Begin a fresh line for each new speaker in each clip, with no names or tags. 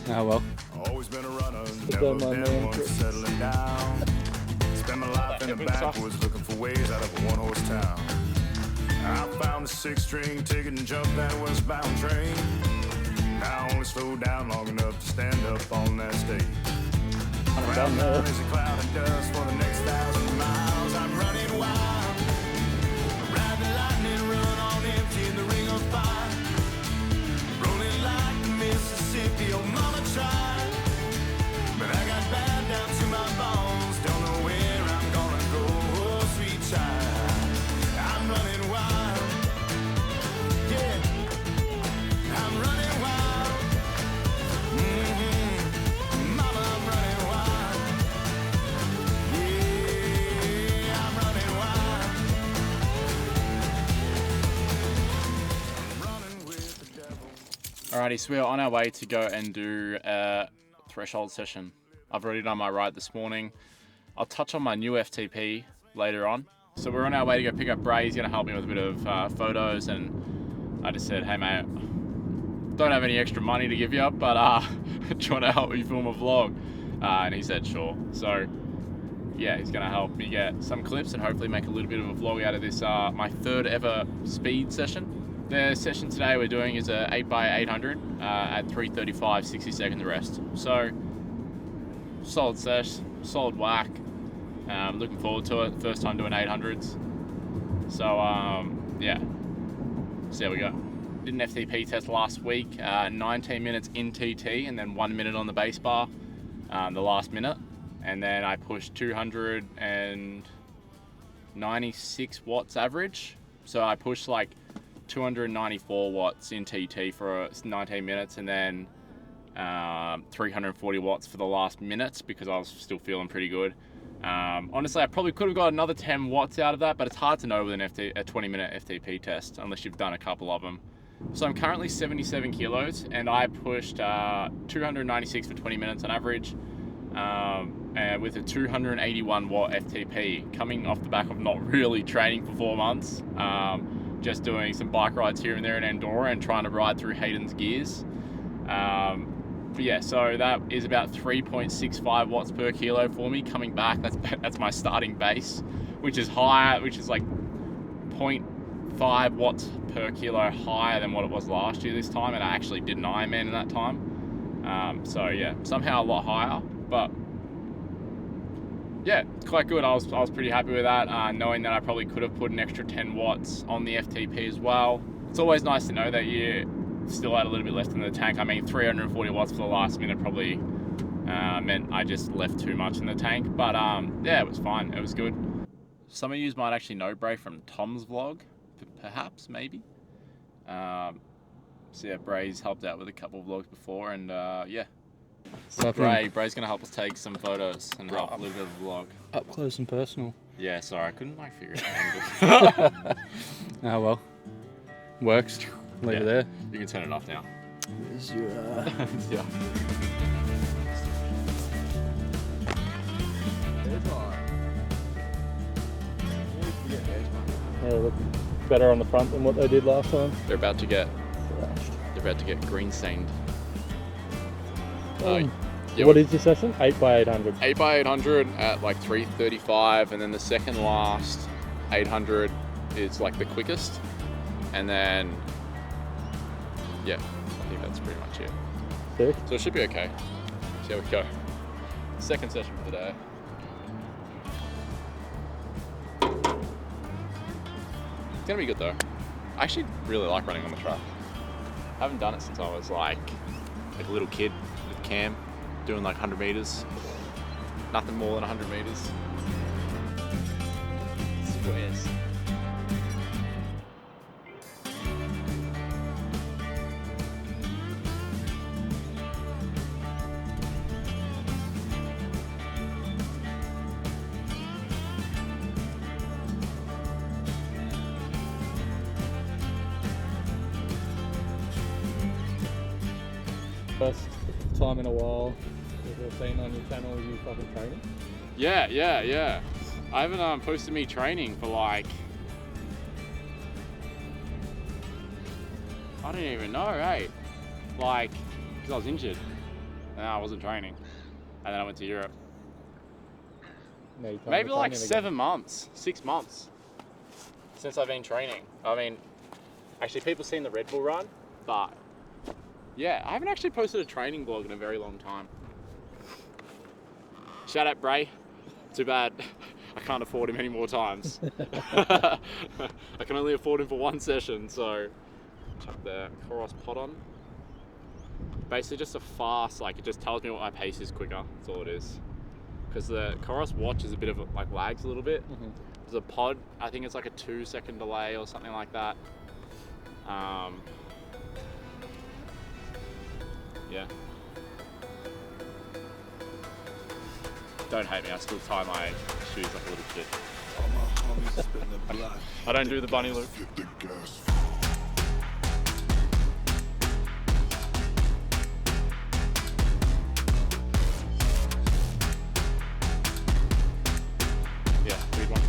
Oh well.
Always been a runner, never been one settling down. Spent my life in the backwoods looking for ways out of a one-horse town. I found a six-string ticket and jumped that westbound train. Now I only slow down long enough to stand up on that stage. Around none is a cloud of dust for the next 1,000 miles. I'm running wild. Ride the lightning, run on empty in the ring of fire. Rolling like the Mississippi, oh mama tried. But I got bad down to my bones. Don't know where I'm gonna go, oh sweet child. I'm running wild. Yeah, I'm running wild. Mama, I'm running wild. Yeah, I'm running wild. I'm running with the devil.
Alrighty, so we're on our way to go and do a threshold session. I've already done my ride this morning. I'll touch on my new FTP later on. So we're on our way to go pick up Bray. He's going to help me with a bit of photos, and I just said, hey mate, don't have any extra money to give you, but do you want to help me film a vlog? And he said sure. So yeah, he's going to help me get some clips and hopefully make a little bit of a vlog out of this, my third ever speed session. The session today we're doing is a 8x800 at 3:35, 60 seconds rest. So solid sesh, solid whack. Looking forward to it. First time doing 800s. So yeah, see how we go. Did an FTP test last week, 19 minutes in TT and then 1 minute on the base bar, the last minute. And then I pushed 296 watts average. So I pushed like 294 watts in TT for 19 minutes and then 340 watts for the last minutes because I was still feeling pretty good. Honestly, I probably could have got another 10 watts out of that, but it's hard to know with a 20-minute FTP test unless you've done a couple of them. So I'm currently 77 kilos and I pushed 296 for 20 minutes on average, and with a 281 watt FTP, coming off the back of not really training for 4 months, just doing some bike rides here and there in Andorra and trying to ride through Hayden's gears. But yeah, so that is about 3.65 watts per kilo for me coming back. That's my starting base, which is higher, which is like 0.5 watts per kilo higher than what it was last year this time, and I actually did an Ironman in that time. So yeah, somehow a lot higher, but yeah, it's quite good. I was pretty happy with that, knowing that I probably could have put an extra 10 watts on the FTP as well. It's always nice to know that you still had a little bit left in the tank. I mean, 340 watts for the last minute probably meant I just left too much in the tank, but yeah, it was fine. It was good. Some of you might actually know Bray from Tom's vlog, perhaps, maybe. So yeah, Bray's helped out with a couple of vlogs before, and yeah. So Bray's gonna help us take some photos and help a little bit of a vlog.
Up close and personal.
Yeah, sorry, I couldn't like figure it out.
Oh well. Works. Leave it there.
You can turn it off now.
There's your
Yeah.
yeah, look better on the front than what they did last time.
They're about to get
Thrashed.
green stained.
Yeah, what is your session? 8x800.
8x800 at like 3:35, and then the second last 800 is like the quickest, and then yeah, I think that's pretty much it.
Sick.
So it should be okay. See how we go. Second session for the day. It's gonna be good though. I actually really like running on the track. I haven't done it since I was like a little kid with Cam, doing like 100 meters. Nothing more than 100 meters. Squares.
First time in a while we've seen on your channel you fucking training.
Yeah. I haven't posted me training for like, I don't even know, hey? Like, because I was injured. No, I wasn't training. And then I went to Europe.
No, you can't
Maybe
be
like
training
7 months, 6 months since I've been training. I mean, actually people seen the Red Bull run, but yeah, I haven't actually posted a training blog in a very long time. Shout out Bray. Too bad I can't afford him any more times. I can only afford him for one session, so chuck the Coros pod on. Basically just a fast, like it just tells me what my pace is quicker, that's all it is. Because the Coros watch is a bit of like lags a little bit.
Mm-hmm.
The pod, I think it's like a 2-second delay or something like that. Yeah. Don't hate me, I still tie my shoes like a little kid. I don't do the bunny loop. Yeah, weird one.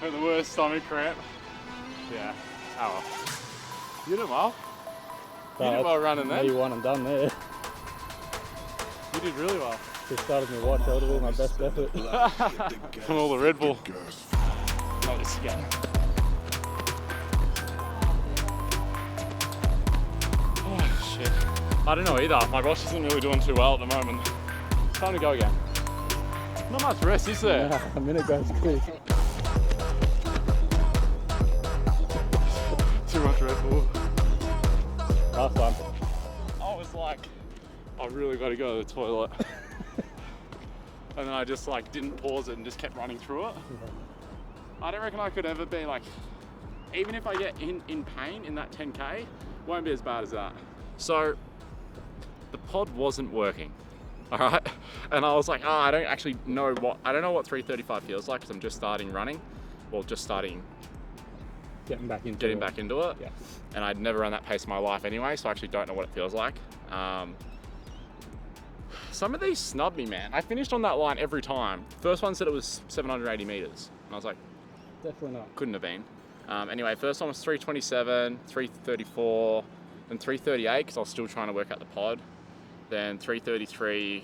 The worst stomach cramp. Yeah. Oh well. You did well. You did well running there.
Me one and done there.
You did really well.
Just started my watch, that would have been my best effort.
From all the Red Bull. Not this again. Oh shit. I don't know either. My watch isn't really doing too well at the moment. Time to go again. Not much rest, is there?
Nah, a minute goes quick.
Too much Red Bull.
Last one.
I was like, I really got to go to the toilet. And then I just like didn't pause it and just kept running through it. I don't reckon I could ever be like, even if I get in pain in that 10K, won't be as bad as that. So the pod wasn't working, all right? And I was like, I don't actually know I don't know what 335 feels like because I'm just starting running. Well, just starting
Getting back into
it.
Yeah.
And I'd never run that pace in my life anyway, so I actually don't know what it feels like. Some of these snub me, man. I finished on that line every time. First one said it was 780 meters. And I was like,
Definitely not.
couldn't have been. Anyway, first one was 327, 334, then 338, because I was still trying to work out the pod. Then 333,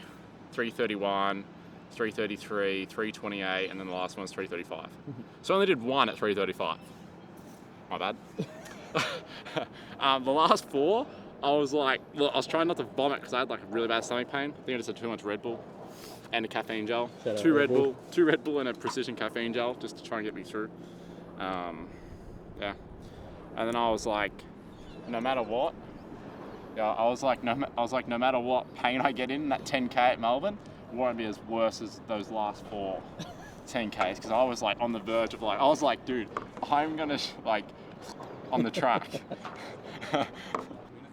331, 333, 328, and then the last one was 335. So I only did one at 335. My bad. The last four, I was like, look, I was trying not to vomit because I had like a really bad stomach pain. I think I just had too much Red Bull and a caffeine gel. Two Red Bull and a precision caffeine gel just to try and get me through. Yeah. And then I was like, no matter what, I was like, no matter what pain I get in that 10K at Melbourne, it won't be as worse as those last 4 10Ks, because I was like on the verge of like, I was like, dude, I'm gonna like on the track.
You're not going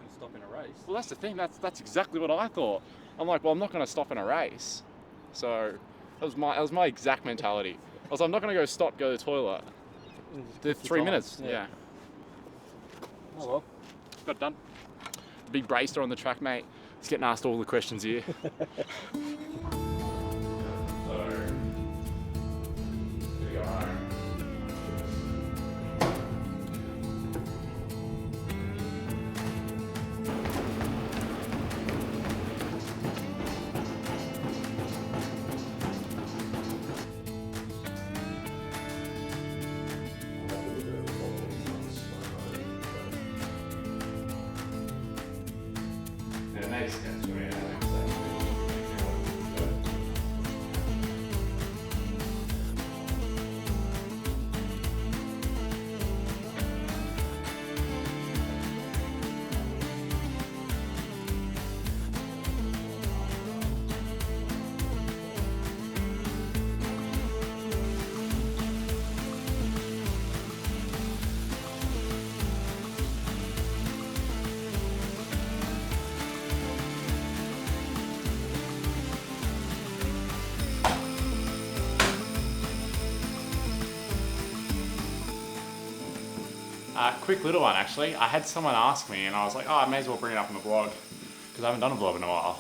to stop in a race.
Well, that's the thing. That's exactly what I thought. I'm like, well, I'm not going to stop in a race. So that was my exact mentality. I was like, I'm not going to go to the toilet. Did 3 minutes. Yeah.
Oh well.
Got it done. Big bracer on the track, mate. He's getting asked all the questions here. It makes sense for me. Quick little one actually. I had someone ask me and I was like, oh, I may as well bring it up on the vlog because I haven't done a vlog in a while.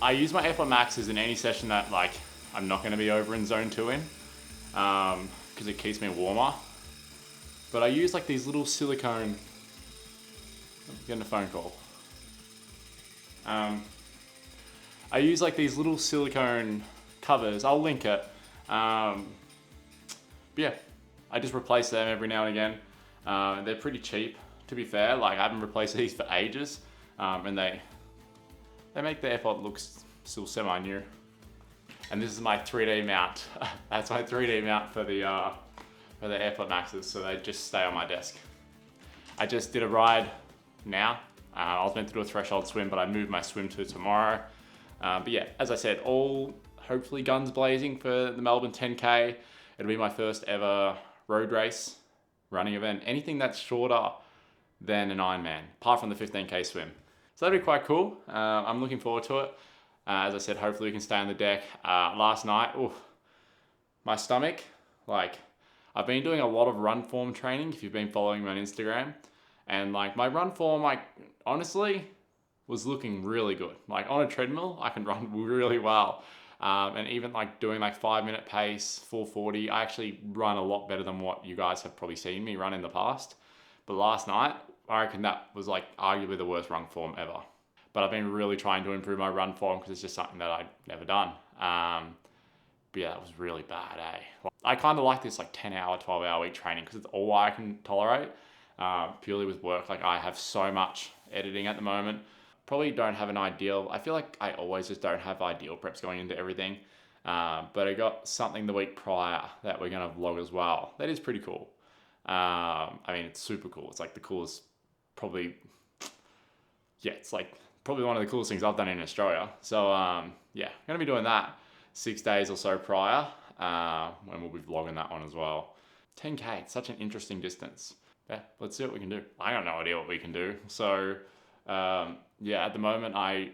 I use my AirPod Maxes in any session that like I'm not going to be over in zone 2 in because it keeps me warmer. But I use like these little silicone, I'm getting a phone call. I use like these little silicone covers, I'll link it. But yeah, I just replace them every now and again. They're pretty cheap, to be fair. Like I haven't replaced these for ages, and they make the AirPod look still semi-new. And this is my 3D mount. That's my 3D mount for the AirPod Maxes, so they just stay on my desk. I just did a ride now. I was meant to do a threshold swim, but I moved my swim to tomorrow. But yeah, as I said, all hopefully guns blazing for the Melbourne 10K. It'll be my first ever road race running event. Anything that's shorter than an Ironman, apart from the 15K swim. So that'd be quite cool. I'm looking forward to it. As I said, hopefully we can stay on the deck. Last night, my stomach, like I've been doing a lot of run form training if you've been following me on Instagram. And like my run form, like honestly, was looking really good. Like on a treadmill, I can run really well. And even like doing like 5-minute pace, 440, I actually run a lot better than what you guys have probably seen me run in the past. But last night, I reckon that was like arguably the worst run form ever. But I've been really trying to improve my run form because it's just something that I've never done. But yeah, that was really bad, eh? I kind of like this like 10-hour, 12-hour week training because it's all I can tolerate. Purely with work, like I have so much editing at the moment. Probably don't have an ideal, I feel like I always just don't have ideal preps going into everything. But I got something the week prior that we're gonna vlog as well. That is pretty cool. I mean, it's super cool. It's like the coolest, probably, yeah, it's like probably one of the coolest things I've done in Australia. So yeah, gonna be doing that 6 days or so prior, when we'll be vlogging that one as well. 10K, it's such an interesting distance. Yeah, let's see what we can do. I got no idea what we can do. So yeah, at the moment I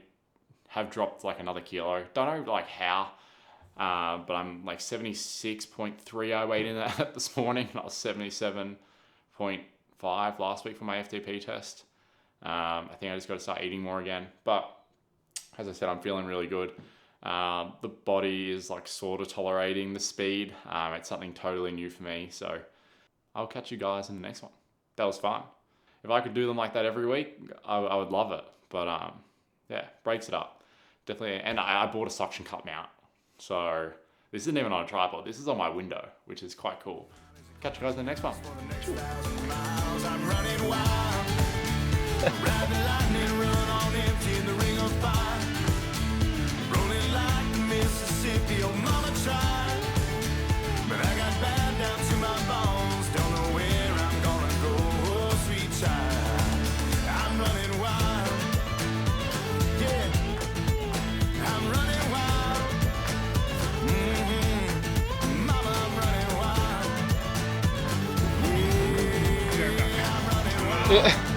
have dropped like another kilo. Don't know like how, but I'm like 76.3 I weighed in at this morning. I was 77.5 last week for my FTP test. I think I just got to start eating more again. But as I said, I'm feeling really good. The body is like sort of tolerating the speed. It's something totally new for me. So I'll catch you guys in the next one. That was fun. If I could do them like that every week, I would love it. But yeah, breaks it up. Definitely. And I bought a suction cup mount. So this isn't even on a tripod. This is on my window, which is quite cool. Catch you guys in the next one.
Yeah.